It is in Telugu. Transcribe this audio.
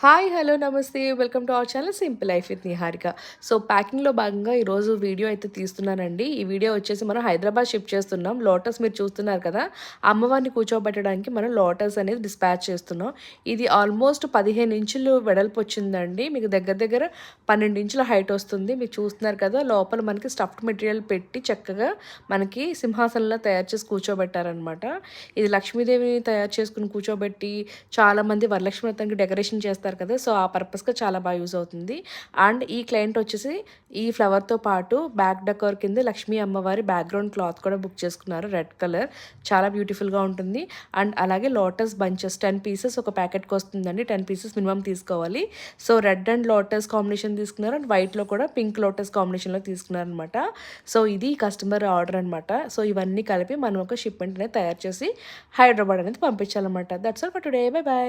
Hi! Hello! Namaste. Welcome to our channel simple life with Niharika. So, ప్యాకింగ్‌లో భాగంగా ఈరోజు వీడియో అయితే తీస్తున్నానండి. ఈ వీడియో వచ్చేసి మనం హైదరాబాద్ షిఫ్ట్ చేస్తున్నాం. లోటస్ మీరు చూస్తున్నారు కదా! అమ్మవారిని కూర్చోబెట్టడానికి మనం లోటస్ అనేది డిస్పాచ్ చేస్తున్నాం. ఇది ఆల్మోస్ట్ 15 ఇంచులు వెడల్పు వచ్చిందండి. మీకు దగ్గర దగ్గర 12 ఇంచుల హైట్ వస్తుంది. మీరు చూస్తున్నారు కదా! లోపల మనకి స్టఫ్డ్ మెటీరియల్ పెట్టి చక్కగా మనకి సింహాసనంలా తయారు చేసి కూర్చోబెట్టారనమాట. ఇది లక్ష్మీదేవిని తయారు చేసుకొని కూర్చోబెట్టి చాలామంది వరలక్ష్మి వ్రతానికి డెకరేషన్ చేస్తారు కదా! సో, ఆ పర్పస్‌గా చాలా బాగా యూజ్ అవుతుంది. అండ్ ఈ క్లయింట్ వచ్చేసి ఈ ఫ్లవర్‌తో పాటు బ్యాక్ డెకోర్ కింద లక్ష్మీ అమ్మవారి బ్యాక్‌గ్రౌండ్ క్లాత్ కూడా బుక్ చేసుకున్నారు. రెడ్ కలర్ చాలా బ్యూటిఫుల్‌గా ఉంటుంది. అండ్ అలాగే లోటస్ బంచెస్ 10 పీసెస్ ఒక ప్యాకెట్‌కి వస్తుందండి. 10 పీసెస్ మినిమమ్ తీసుకోవాలి. So, red and lotus combination తీసుకున్నారు. అండ్ వైట్‌లో కూడా పింక్ లోటస్ కాంబినేషన్‌లో తీసుకున్నారనమాట. సో, ఇది కస్టమర్ ఆర్డర్ అనమాట. సో, ఇవన్నీ కలిపి మనం ఒక షిప్మెంట్ అనేది తయారు చేసి హైదరాబాద్ అనేది పంపించాలన్నమాట. That's all for today. Bye by.